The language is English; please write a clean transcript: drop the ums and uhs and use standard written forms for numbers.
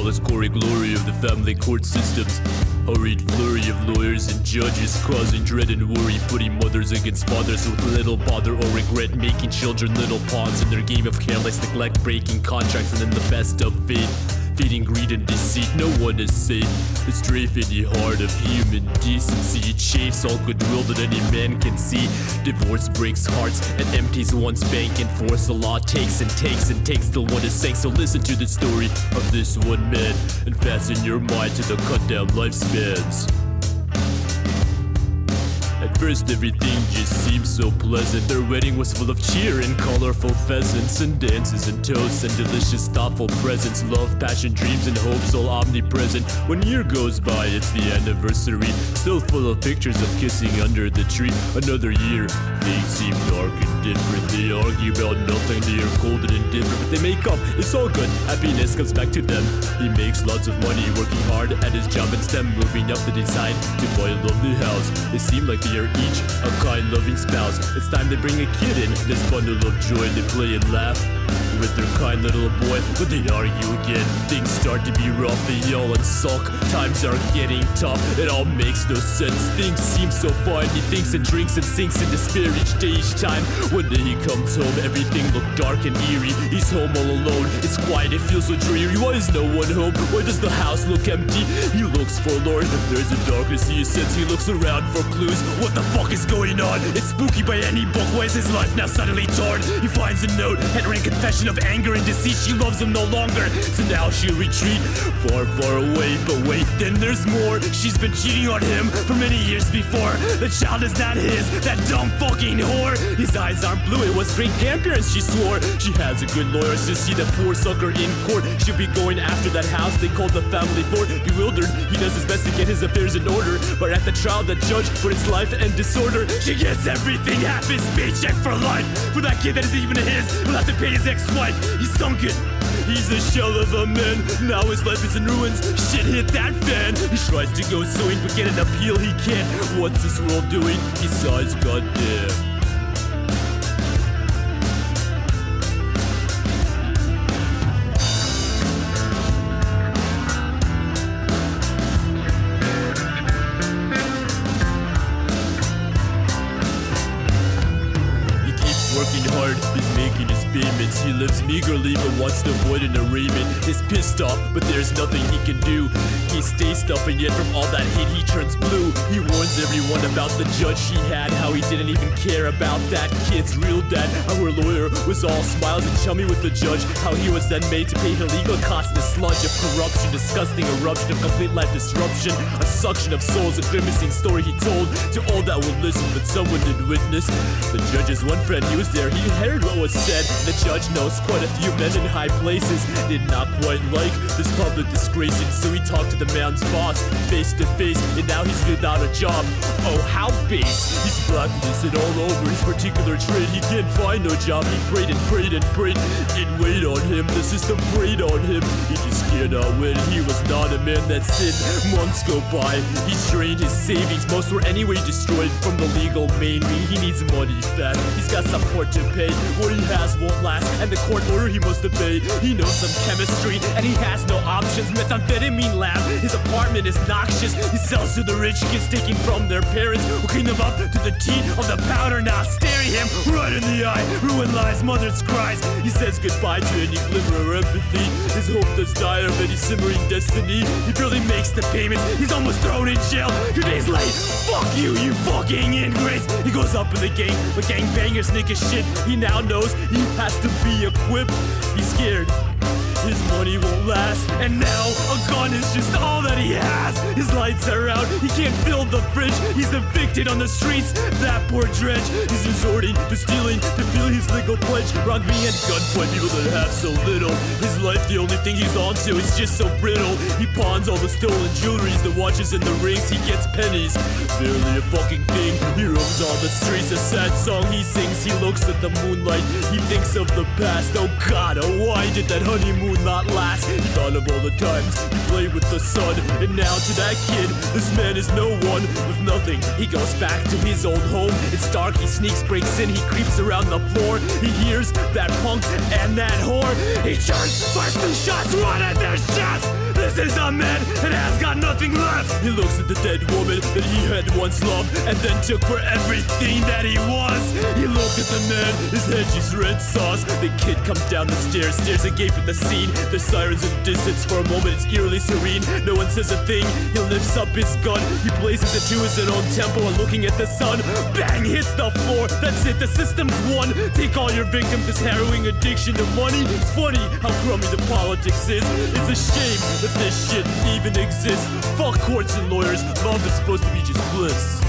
flawless gory glory of the family court systems. Hurried flurry of lawyers and judges causing dread and worry, putting mothers against fathers with little bother or regret, making children little pawns in their game of careless neglect, breaking contracts and in the best of faith, feeding greed and deceit. No one is safe. The strafe in the heart of human decency chafes all goodwill that any man can see. Divorce breaks hearts and empties one's bank, and force the law takes and takes and takes till one is sank. So listen to the story of this one man and fasten your mind to the cut down lifespans. At first everything just seemed so pleasant. Their wedding was full of cheer and colorful pheasants and dances and toasts and delicious thoughtful presents. Love, passion, dreams and hopes all omnipresent. One year goes by, it's the anniversary, still full of pictures of kissing under the tree. Another year, things seem dark and different. They argue about nothing, they are cold and indifferent, but they make up, it's all good. Happiness comes back to them. He makes lots of money, working hard at his job in STEM, moving up the design to buy a lovely house. They seem like they are each a kind, loving spouse. It's time they bring a kid in, this bundle of joy. They play and laugh with their kind little boy, but they argue again. Things start to be rough, they yell and sulk. Times are getting tough, it all makes no sense. Things seem so fine, he thinks and drinks and sinks in despair each day, each time. One day he comes home, everything looked dark and eerie. He's home all alone, it's quiet, it feels so dreary. Why is no one home? Why does the house look empty? He looks forlorn, there's a darkness he senses. He looks around for clues. What the fuck is going on? It's spooky by any book. Why is his life now suddenly torn? He finds a note, handwritten confession of anger and deceit. She loves him no longer, so now she'll retreat far, far away. But wait, then there's more. She's been cheating on him for many years before. The child is not his, that dumb fucking whore. His eyes aren't blue, it was great grandparents, she swore. She has a good lawyer to see the poor sucker in court. She'll be going after that house they called the family fort. Bewildered, he does his best to get his affairs in order, but at the trial the judge put his life and disorder. She gets everything, half his paycheck for life. For that kid that isn't even his, he'll have to pay his ex-wife. He's sunken, he's a shell of a man. Now his life is in ruins, shit hit that fan. He tries to go suing, but get an appeal he can't. What's this world doing besides goddamn? Working hard, he's making his payments. He lives meagerly but wants to avoid an arraignment. He's pissed off, but there's nothing he can do. He stays tough, and yet from all that hate he turns blue. He warns everyone about the judge he had, how he didn't even care about that kid's real dad. Our lawyer was all smiles and chummy with the judge, how he was then made to pay her legal costs. The sludge of corruption, disgusting eruption of complete life disruption, a suction of souls, a grimacing story he told to all that would listen, but someone didn't witness. The judge's one friend, he was there, he heard what was said. The judge knows quite a few men in high places, did not quite like this public disgrace, and so he talked to the man's boss face to face, and now he's without a job. Oh, how base. He's blacklisted all over his particular trade. He can't find no job. He prayed and prayed and prayed. Didn't wait on him, the system preyed on him. He just cannot win, he was not a man that sinned. Months go by, he's drained his savings, most were anyway destroyed from the legal main me. He needs money fast, he's got some court to pay. What he has won't last, and the court order he must obey. He knows some chemistry, and he has no options. Methamphetamine lab, his apartment is noxious. He sells to the rich kids, taking from their parents, who clean them up to the teeth of the powder. Now staring him right in the eye, ruin lies, mother's cries. He says goodbye to any glimmer of empathy. His hope does die of any simmering destiny. He barely makes the payments, he's almost thrown in jail. 2 days late, fuck you, you fucking ingrates. He goes up in the gang, but gangbangers sneak his shit. He now knows he has to be equipped. He's scared his money won't last, and now a gun is just all that he has. His lights are out, he can't fill the fridge. He's evicted on the streets, that poor dredge. He's resorting to stealing to feel his legal pledge. Wronging and gunpoint people that have so little. His life, the only thing he's on to, is just so brittle. He pawns all the stolen jewelries, the watches and the rings. He gets pennies, barely a fucking thing. He roams on the streets, a sad song he sings. He looks at the moonlight, he thinks of the past. Oh God, oh why did that honeymoon not last? He thought of all the times he played with the sun, and now to that kid, this man is no one with nothing. He goes back to his old home. It's dark, he sneaks, breaks in, he creeps around the floor. He hears that punk and that whore. He turns, fires 2 shots, run at their shots. This is a man that has got nothing left. He looks at the dead woman that he had once loved and then took for everything that he was. He looked at the man, his head just red sauce. The kid comes down the stairs, stares agape at the scene. The sirens in distance, for a moment it's eerily serene. No one says a thing, he lifts up his gun. He places it to his own tempo and looking at the sun. Bang, hits the floor, that's it, the system's won. Take all your victims, this harrowing addiction to money. It's funny how crummy the politics is. It's a shame that this shit even exists. Fuck courts and lawyers, love is supposed to be just bliss.